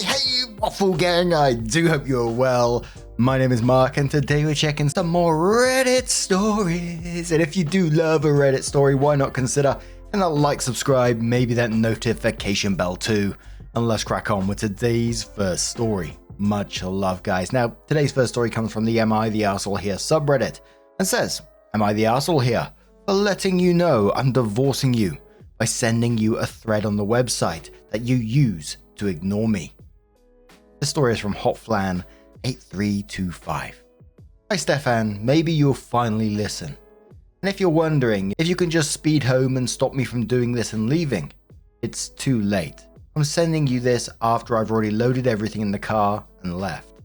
Hey, Waffle Gang, I do hope you're well. My name is Mark, and today we're checking some more Reddit stories. And if you do love a Reddit story, why not consider hitting that like, subscribe, maybe that notification bell too. And let's crack on with today's first story. Much love, guys. Now, today's first story comes from the Am I the Arsehole Here subreddit and says, Am I the Arsehole Here for letting you know I'm divorcing you by sending you a thread on the website that you use to ignore me. This story is from Hotflan8325. Hi Stefan, maybe you'll finally listen. And if you're wondering if you can just speed home and stop me from doing this and leaving, it's too late. I'm sending you this after I've already loaded everything in the car and left.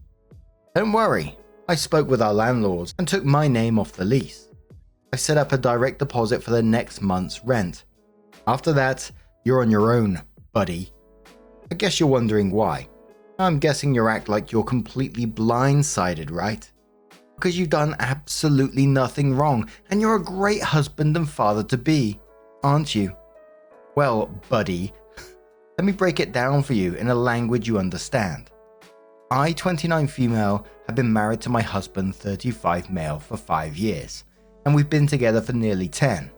Don't worry, I spoke with our landlords and took my name off the lease. I set up a direct deposit for the next month's rent. After that, you're on your own, buddy. I guess you're wondering why. I'm guessing you act like you're completely blindsided, right? Because you've done absolutely nothing wrong and you're a great husband and father to be, aren't you? Well, buddy, let me break it down for you in a language you understand. I, 29 female, have been married to my husband, 35 male, for 5 years, and we've been together for nearly 10.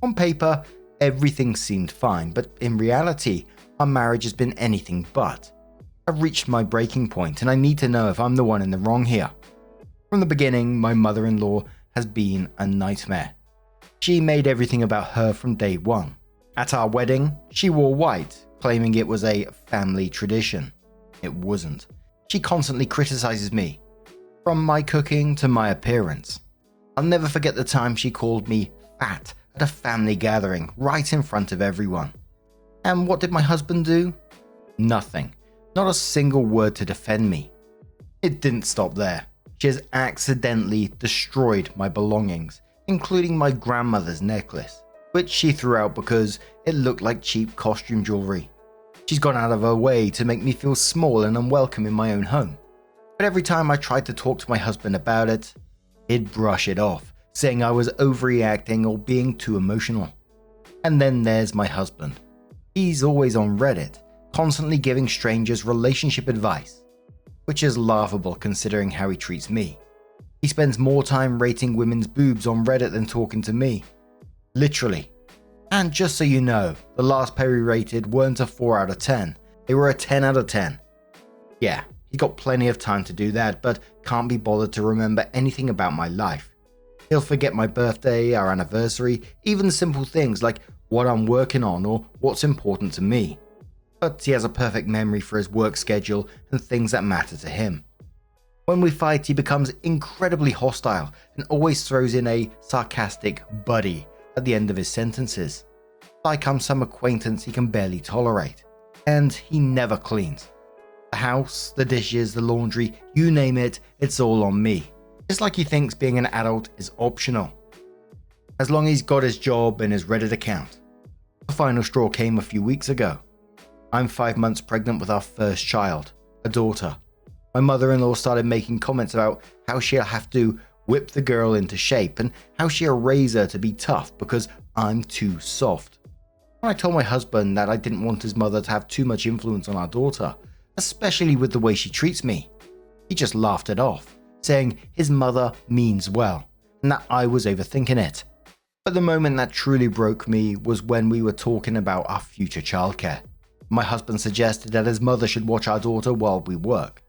On paper, everything seemed fine, but in reality, our marriage has been anything but. I've reached my breaking point and I need to know if I'm the one in the wrong here. From the beginning, my mother-in-law has been a nightmare. She made everything about her from day one. At our wedding, she wore white, claiming it was a family tradition. It wasn't. She constantly criticizes me, from my cooking to my appearance. I'll never forget the time she called me fat at a family gathering right in front of everyone. And what did my husband do? Nothing. Not a single word to defend me. It didn't stop there. She has accidentally destroyed my belongings, including my grandmother's necklace, which she threw out because it looked like cheap costume jewelry. She's gone out of her way to make me feel small and unwelcome in my own home. But every time I tried to talk to my husband about it, he'd brush it off, saying I was overreacting or being too emotional. And then there's my husband. He's always on Reddit, constantly giving strangers relationship advice, which is laughable considering how he treats me. He spends more time rating women's boobs on Reddit than talking to me. Literally. And just so you know, the last pair he rated weren't a 4 out of 10, they were a 10 out of 10. Yeah, he's got plenty of time to do that, but can't be bothered to remember anything about my life. He'll forget my birthday, our anniversary, even simple things like what I'm working on or what's important to me. But he has a perfect memory for his work schedule and things that matter to him. When we fight, he becomes incredibly hostile and always throws in a sarcastic buddy at the end of his sentences. Like I'm some acquaintance he can barely tolerate. And he never cleans. The house, the dishes, the laundry, you name it, it's all on me. It's like he thinks being an adult is optional. As long as he's got his job and his Reddit account. The final straw came a few weeks ago. I'm 5 months pregnant with our first child, a daughter. My mother-in-law started making comments about how she'll have to whip the girl into shape and how she'll raise her to be tough because I'm too soft. When I told my husband that I didn't want his mother to have too much influence on our daughter, especially with the way she treats me, he just laughed it off, saying his mother means well and that I was overthinking it. But the moment that truly broke me was when we were talking about our future childcare. My husband suggested that his mother should watch our daughter while we work.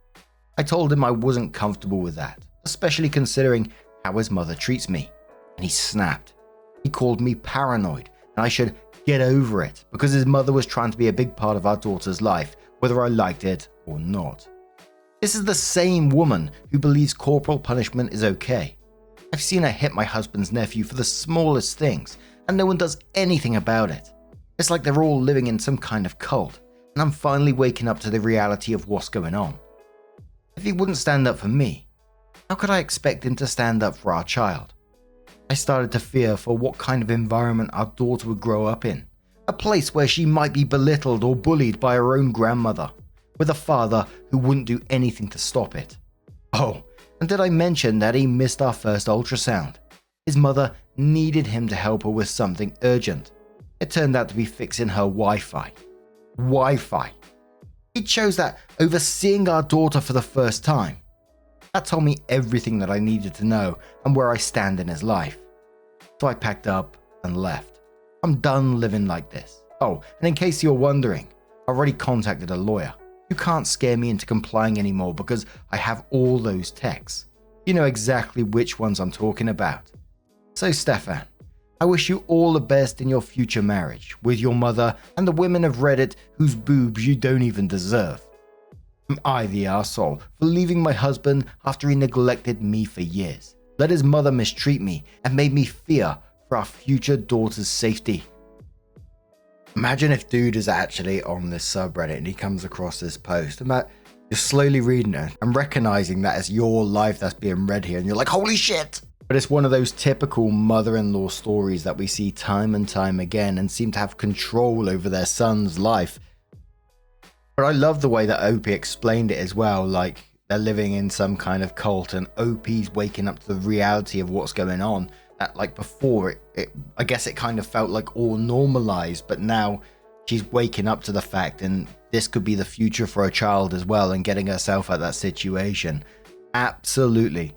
I told him I wasn't comfortable with that, especially considering how his mother treats me, and he snapped. He called me paranoid and I should get over it because his mother was trying to be a big part of our daughter's life, whether I liked it or not. This is the same woman who believes corporal punishment is okay. I've seen her hit my husband's nephew for the smallest things, and no one does anything about it. It's like they're all living in some kind of cult, and I'm finally waking up to the reality of what's going on. If he wouldn't stand up for me, how could I expect him to stand up for our child? I started to fear for what kind of environment our daughter would grow up in, a place where she might be belittled or bullied by her own grandmother, with a father who wouldn't do anything to stop it. Oh, and did I mention that he missed our first ultrasound? His mother needed him to help her with something urgent. It turned out to be fixing her Wi-Fi. He chose that over seeing our daughter for the first time. That told me everything that I needed to know and where I stand in his life. So I packed up and left. I'm done living like this. Oh, and in case you're wondering, I already contacted a lawyer. You can't scare me into complying anymore because I have all those texts. You know exactly which ones I'm talking about. So Stefan, I wish you all the best in your future marriage with your mother and the women of Reddit whose boobs you don't even deserve. Am I the arsehole for leaving my husband after he neglected me for years, let his mother mistreat me, and made me fear for our future daughter's safety? Imagine if dude is actually on this subreddit and he comes across this post. You're slowly reading it and recognizing that it's your life that's being read here, and you're like, holy shit! But it's one of those typical mother-in-law stories that we see time and time again and seem to have control over their son's life. But I love the way that OP explained it as well, like they're living in some kind of cult and OP's waking up to the reality of what's going on. That, like before, I guess it kind of felt like all normalized, but now she's waking up to the fact, and this could be the future for a child as well, and getting herself out of that situation. Absolutely.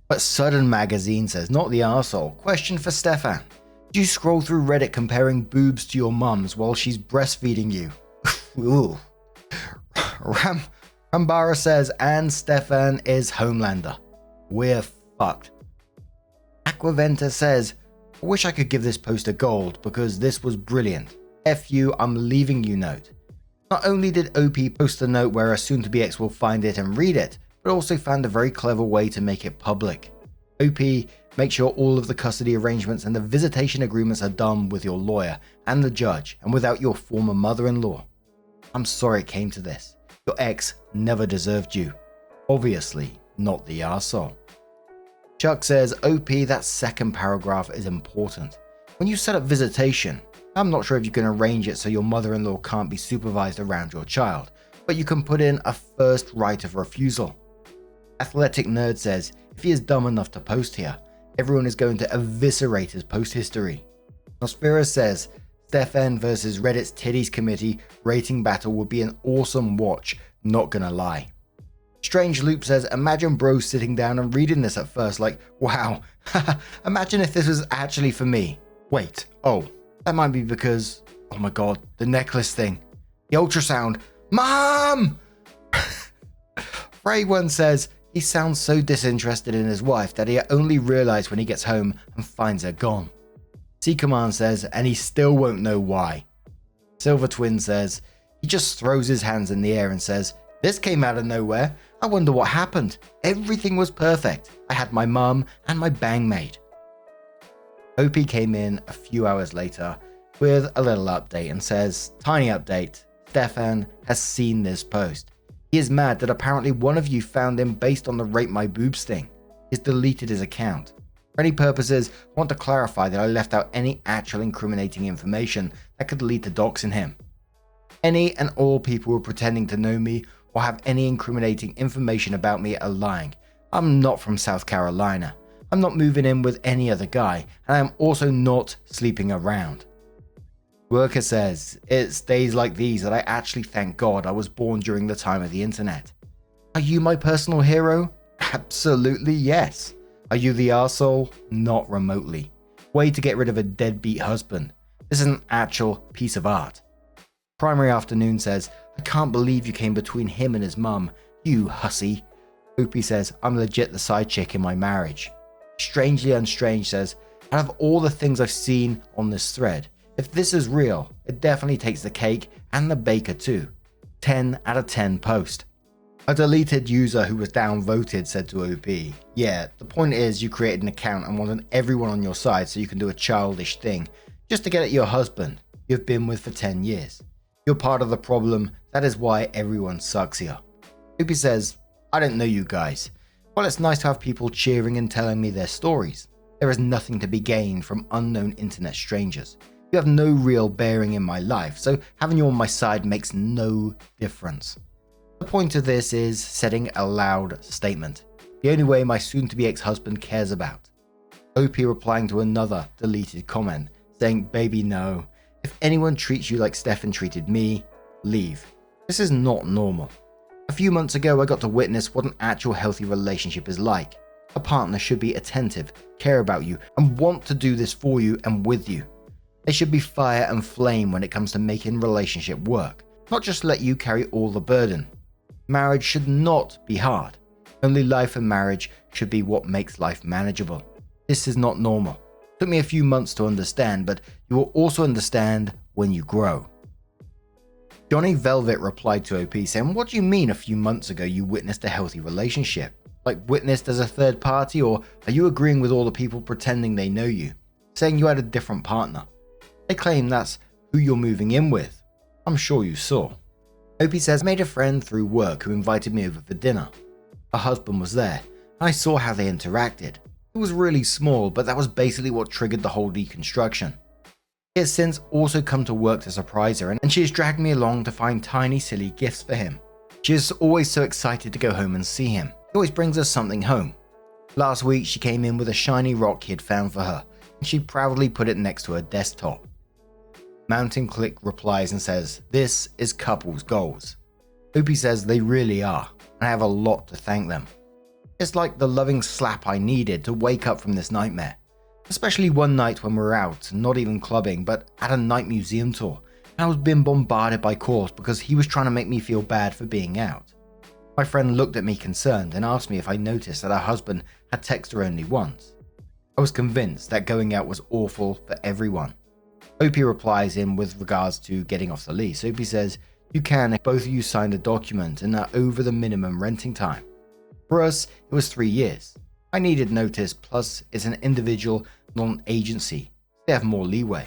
But Sudden Magazine says, not the arsehole. Question for Stefan. Do you scroll through Reddit comparing boobs to your mum's while she's breastfeeding you? Ooh. Rambara says, and Stefan is Homelander. We're fucked. Aquaventa says, I wish I could give this post a gold because this was brilliant. F you, I'm leaving you note. Not only did OP post a note where a soon-to-be ex will find it and read it, but also found a very clever way to make it public. OP, make sure all of the custody arrangements and the visitation agreements are done with your lawyer and the judge and without your former mother-in-law. I'm sorry it came to this. Your ex never deserved you. Obviously, not the arsehole. Chuck says, OP, that second paragraph is important. When you set up visitation, I'm not sure if you can arrange it so your mother-in-law can't be supervised around your child, but you can put in a first right of refusal. Athletic Nerd says, if he is dumb enough to post here, everyone is going to eviscerate his post history. Nosferus says, Stefan versus Reddit's Titties Committee rating battle would be an awesome watch, not gonna lie. Strange Loop says, imagine bro sitting down and reading this at first like, wow, imagine if this was actually for me. Wait, oh, that might be because, oh my god, the necklace thing. The ultrasound. Mom! Frey One says, he sounds so disinterested in his wife that he only realized when he gets home and finds her gone. C-Command says, and he still won't know why. Silver Twin says, he just throws his hands in the air and says, this came out of nowhere. I wonder what happened. Everything was perfect. I had my mum and my bangmaid. OP came in a few hours later with a little update and says, tiny update, Stefan has seen this post. He is mad that apparently one of you found him based on the Rape My Boobs thing. He's deleted his account. For any purposes, I want to clarify that I left out any actual incriminating information that could lead to doxing him. Any and all people who are pretending to know me or have any incriminating information about me are lying. I'm not from South Carolina. I'm not moving in with any other guy, and I am also not sleeping around. Worker says, it's days like these that I actually thank God I was born during the time of the internet. Are you my personal hero? Absolutely yes. Are you the arsehole? Not remotely. Way to get rid of a deadbeat husband. This is an actual piece of art. Primary Afternoon says, I can't believe you came between him and his mum. You hussy. Opie says, I'm legit the side chick in my marriage. Strangely Unstrange says, out of all the things I've seen on this thread, if this is real, it definitely takes the cake and the baker too. 10 out of 10 post. A deleted user who was downvoted said to OP, yeah, the point is you created an account and wanted everyone on your side so you can do a childish thing, just to get at your husband you've been with for 10 years. You're part of the problem, that is why everyone sucks here. OP says, I don't know you guys. Well, it's nice to have people cheering and telling me their stories. There is nothing to be gained from unknown internet strangers. You have no real bearing in my life, so having you on my side makes no difference. The point of this is setting a loud statement. The only way my soon-to-be ex-husband cares about. OP replying to another deleted comment, saying, baby no, if anyone treats you like Stefan treated me, leave. This is not normal. A few months ago, I got to witness what an actual healthy relationship is like. A partner should be attentive, care about you, and want to do this for you and with you. They should be fire and flame when it comes to making relationship work, not just let you carry all the burden. Marriage should not be hard. Only life and marriage should be what makes life manageable. This is not normal. It took me a few months to understand, but you will also understand when you grow. Johnny Velvet replied to OP saying, "What do you mean a few months ago you witnessed a healthy relationship? Like witnessed as a third party, or are you agreeing with all the people pretending they know you, saying you had a different partner? They claim that's who you're moving in with. I'm sure you saw." OP says, "I made a friend through work who invited me over for dinner. Her husband was there, and I saw how they interacted. It was really small, but that was basically what triggered the whole deconstruction. He has since also come to work to surprise her, and she has dragged me along to find tiny silly gifts for him. She is always so excited to go home and see him. He always brings us something home. Last week she came in with a shiny rock he had found for her, and she proudly put it next to her desktop." Mountain Click replies and says, "This is couples goals." OP says they really are, and I have a lot to thank them. It's like the loving slap I needed to wake up from this nightmare. Especially one night when we were out, not even clubbing, but at a night museum tour, and I was being bombarded by calls because he was trying to make me feel bad for being out. My friend looked at me concerned and asked me if I noticed that her husband had texted her only once. I was convinced that going out was awful for everyone. OP replies in with regards to getting off the lease. OP says, "You can if both of you signed a document and are over the minimum renting time. For us, it was 3 years. I needed notice, plus it's an individual, not an agency. They have more leeway.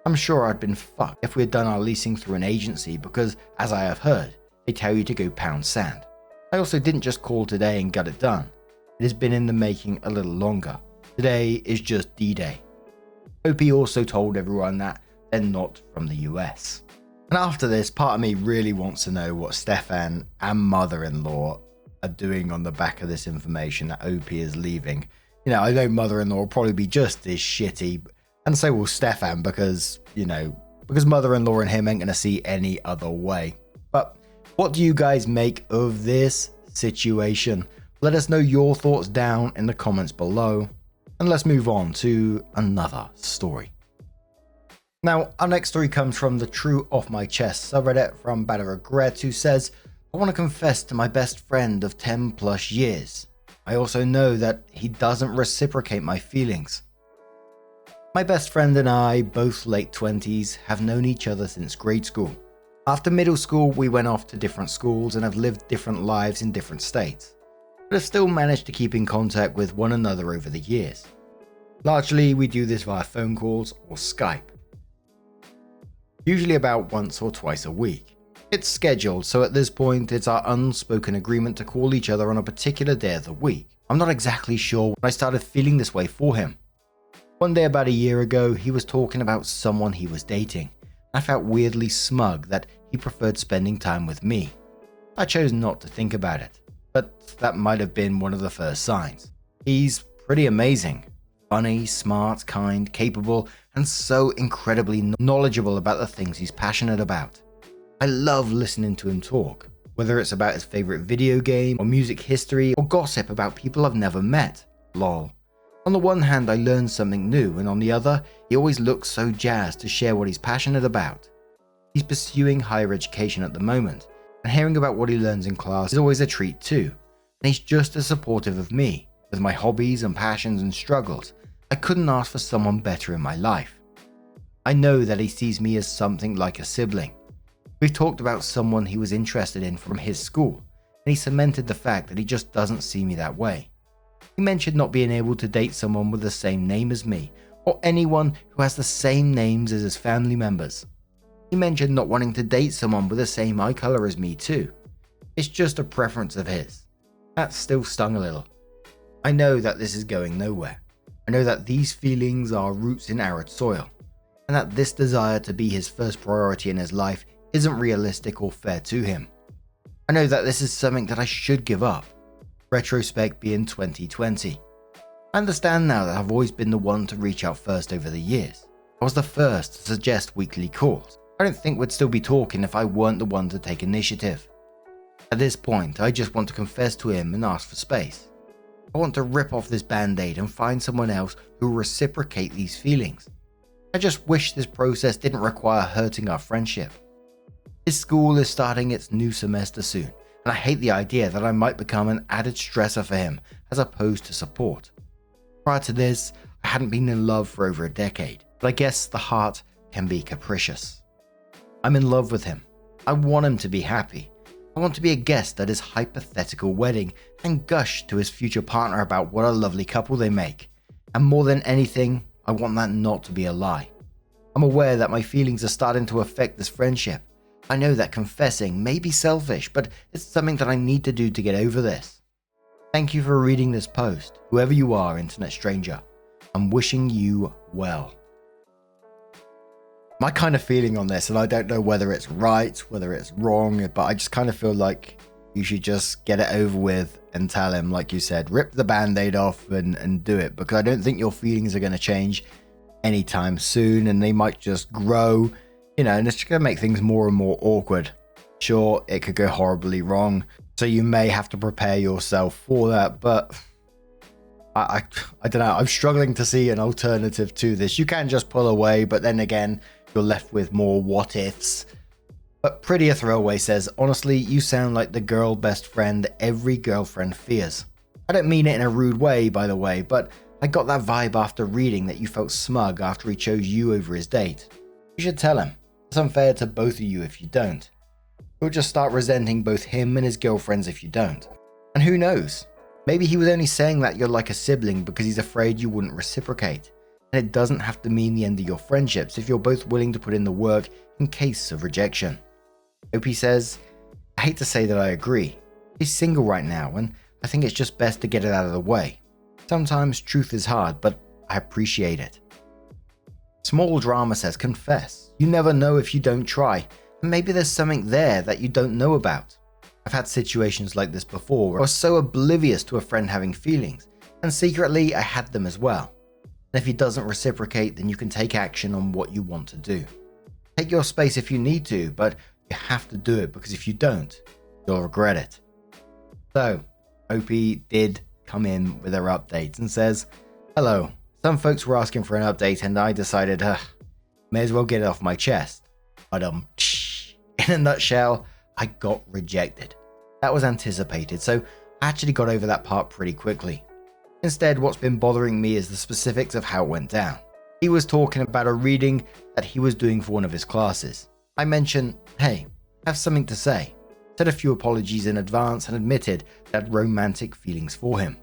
I'm sure I'd been fucked if we had done our leasing through an agency because, as I have heard, they tell you to go pound sand. I also didn't just call today and get it done. It has been in the making a little longer. Today is just D-Day." OP also told everyone that they're not from the US. And after this, part of me really wants to know what Stefan and mother-in-law are doing on the back of this information that OP is leaving. You know, I know mother-in-law will probably be just as shitty, and so will Stefan because mother-in-law and him ain't going to see any other way. But what do you guys make of this situation? Let us know your thoughts down in the comments below, and let's move on to another story. Now, our next story comes from the True Off My Chest subreddit from Bad Regret, who says, "I want to confess to my best friend of 10 plus years. I also know that he doesn't reciprocate my feelings. My best friend and I, both late 20s, have known each other since grade school. After middle school, we went off to different schools and have lived different lives in different states, but have still managed to keep in contact with one another over the years. Largely, we do this via phone calls or Skype. Usually about once or twice a week. It's scheduled, so at this point, it's our unspoken agreement to call each other on a particular day of the week. I'm not exactly sure when I started feeling this way for him. One day about a year ago, he was talking about someone he was dating. I felt weirdly smug that he preferred spending time with me. I chose not to think about it, but that might have been one of the first signs. He's pretty amazing. Funny, smart, kind, capable, and so incredibly knowledgeable about the things he's passionate about. I love listening to him talk, whether it's about his favorite video game, or music history, or gossip about people I've never met. Lol. On the one hand, I learn something new, and on the other, he always looks so jazzed to share what he's passionate about. He's pursuing higher education at the moment, and hearing about what he learns in class is always a treat too. And he's just as supportive of me, with my hobbies and passions and struggles. I couldn't ask for someone better in my life. I know that he sees me as something like a sibling. We've talked about someone he was interested in from his school, and he cemented the fact that he just doesn't see me that way. He mentioned not being able to date someone with the same name as me, or anyone who has the same names as his family members. He mentioned not wanting to date someone with the same eye color as me too. It's just a preference of his. That still stung a little. I know that this is going nowhere. I know that these feelings are roots in arid soil, and that this desire to be his first priority in his life isn't realistic or fair to him. I know that this is something that I should give up. Retrospect being 2020. I understand now that I've always been the one to reach out first over the years. I was the first to suggest weekly calls. I don't think we'd still be talking if I weren't the one to take initiative. At this point, I just want to confess to him and ask for space. I want to rip off this band-aid and find someone else who will reciprocate these feelings. I just wish this process didn't require hurting our friendship. His school is starting its new semester soon, and I hate the idea that I might become an added stressor for him as opposed to support. Prior to this, I hadn't been in love for over a decade, but I guess the heart can be capricious. I'm in love with him. I want him to be happy. I want to be a guest at his hypothetical wedding and gush to his future partner about what a lovely couple they make. And more than anything, I want that not to be a lie. I'm aware that my feelings are starting to affect this friendship. I know that confessing may be selfish, but it's something that I need to do to get over this. Thank you for reading this post, whoever you are, internet stranger. I'm wishing you well. My kind of feeling on this, and I don't know whether it's right, whether it's wrong, but I just kind of feel like you should just get it over with and tell him, like you said, rip the band-aid off and do it, because I don't think your feelings are going to change anytime soon, and they might just grow, and it's just going to make things more and more awkward. Sure, it could go horribly wrong, so you may have to prepare yourself for that, but I don't know, I'm struggling to see an alternative to this. You can just pull away, but then again, you're left with more what ifs. But Prettier Throwaway says, honestly, you sound like the girl best friend every girlfriend fears. I don't mean it in a rude way, by the way, but I got that vibe after reading that you felt smug after he chose you over his date. You should tell him. It's unfair to both of you if you don't. He'll just start resenting both him and his girlfriends if you don't. And who knows? Maybe he was only saying that you're like a sibling because he's afraid you wouldn't reciprocate. And it doesn't have to mean the end of your friendships if you're both willing to put in the work in case of rejection. OP says, I hate to say that I agree. He's single right now, and I think it's just best to get it out of the way. Sometimes truth is hard, but I appreciate it. Small Drama says, confess. You never know if you don't try, and maybe there's something there that you don't know about. I've had situations like this before where I was so oblivious to a friend having feelings, and secretly I had them as well. And if he doesn't reciprocate, then you can take action on what you want to do. Take your space if you need to, but you have to do it, because if you don't, you'll regret it. So, OP did come in with her updates and says, hello, some folks were asking for an update and I decided, may as well get it off my chest. But in a nutshell, I got rejected. That was anticipated, so I actually got over that part pretty quickly. Instead, what's been bothering me is the specifics of how it went down. He was talking about a reading that he was doing for one of his classes. I mentioned, hey, I have something to say. Said a few apologies in advance and admitted that I had romantic feelings for him.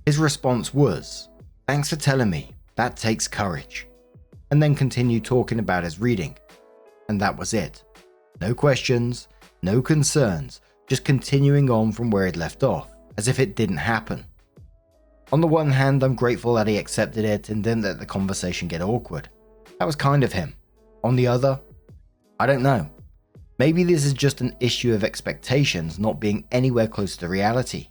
His response was, thanks for telling me, that takes courage. And then continued talking about his reading. And that was it. No questions, no concerns, just continuing on from where he'd left off, as if it didn't happen. On the one hand, I'm grateful that he accepted it and didn't let the conversation get awkward. That was kind of him. On the other, I don't know. Maybe this is just an issue of expectations not being anywhere close to reality.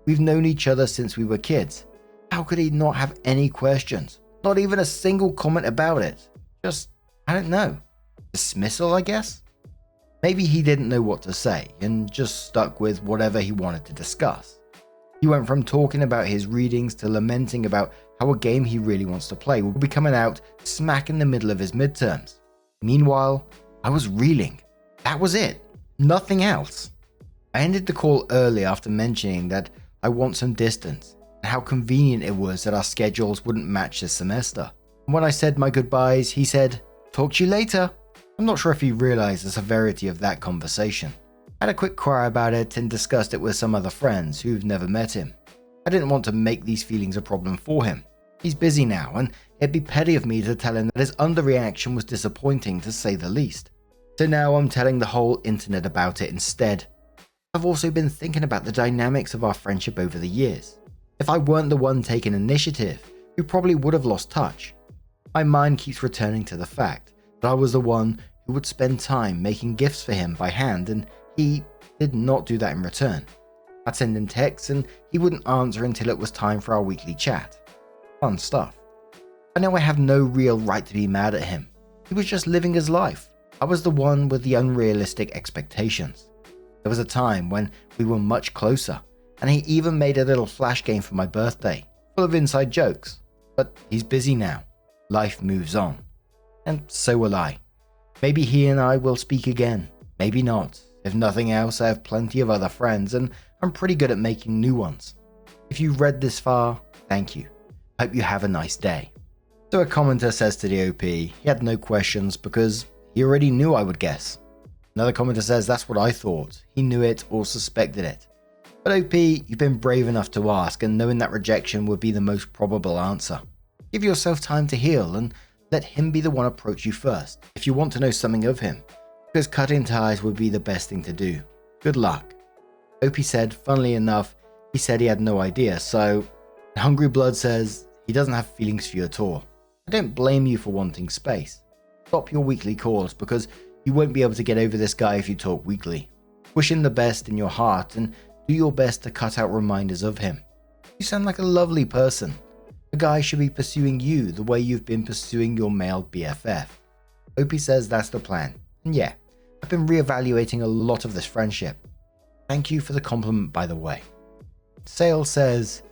We've known each other since we were kids. How could he not have any questions? Not even a single comment about it. Just, I don't know. Dismissal, I guess? Maybe he didn't know what to say and just stuck with whatever he wanted to discuss. He went from talking about his readings to lamenting about how a game he really wants to play will be coming out smack in the middle of his midterms. Meanwhile, I was reeling. That was it. Nothing else. I ended the call early after mentioning that I want some distance and how convenient it was that our schedules wouldn't match this semester. And when I said my goodbyes, he said, talk to you later. I'm not sure if he realized the severity of that conversation. I had a quick cry about it and discussed it with some other friends who've never met him. I didn't want to make these feelings a problem for him. He's busy now, and it'd be petty of me to tell him that his underreaction was disappointing to say the least. So now I'm telling the whole internet about it instead. I've also been thinking about the dynamics of our friendship over the years. If I weren't the one taking initiative, we probably would have lost touch. My mind keeps returning to the fact that I was the one who would spend time making gifts for him by hand, and he did not do that in return. I'd send him texts and he wouldn't answer until it was time for our weekly chat. Fun stuff. I know I have no real right to be mad at him. He was just living his life. I was the one with the unrealistic expectations. There was a time when we were much closer, and he even made a little flash game for my birthday, full of inside jokes. But he's busy now. Life moves on. And so will I. Maybe he and I will speak again. Maybe not. If nothing else, I have plenty of other friends, and I'm pretty good at making new ones. If you read this far, thank you. Hope you have a nice day. So a commenter says to the OP, he had no questions because he already knew, I would guess. Another commenter says, that's what I thought. He knew it or suspected it. But OP, you've been brave enough to ask, and knowing that rejection would be the most probable answer. Give yourself time to heal and let him be the one approach you first if you want to know something of him, because cutting ties would be the best thing to do. Good luck. OP said, funnily enough, he said he had no idea, so Hungry Blood says he doesn't have feelings for you at all. I don't blame you for wanting space. Stop your weekly calls because you won't be able to get over this guy if you talk weekly. Wish him the best in your heart and do your best to cut out reminders of him. You sound like a lovely person. A guy should be pursuing you the way you've been pursuing your male BFF. OP says that's the plan. And yeah, I've been reevaluating a lot of this friendship. Thank you for the compliment, by the way. Sale says,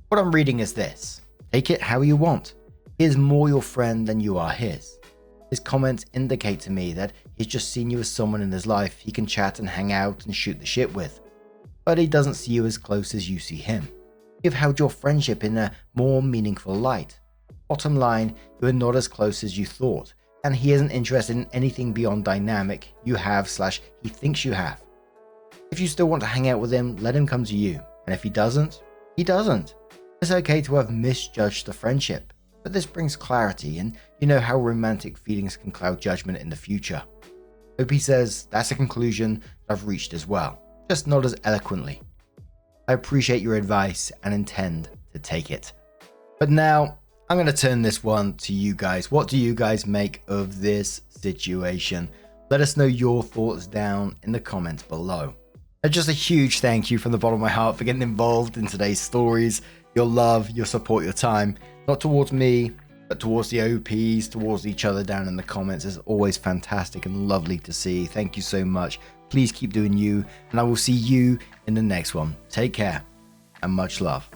what I'm reading is this. Take it how you want. He is more your friend than you are his. His comments indicate to me that he's just seen you as someone in his life he can chat and hang out and shoot the shit with. But he doesn't see you as close as you see him. You've held your friendship in a more meaningful light. Bottom line, you are not as close as you thought, and he isn't interested in anything beyond dynamic you have / he thinks you have. If you still want to hang out with him, let him come to you, and if he doesn't, he doesn't. It's okay to have misjudged the friendship, but this brings clarity, and you know how romantic feelings can cloud judgment in the future. OP says that's a conclusion I've reached as well, just not as eloquently. I appreciate your advice and intend to take it. But now, I'm going to turn this one to you guys. What do you guys make of this situation? Let us know your thoughts down in the comments below. And just a huge thank you from the bottom of my heart for getting involved in today's stories. Your love, your support, your time, not towards me, but towards the OPs, towards each other down in the comments is always fantastic and lovely to see. Thank you so much. Please keep doing you, and I will see you in the next one. Take care and much love.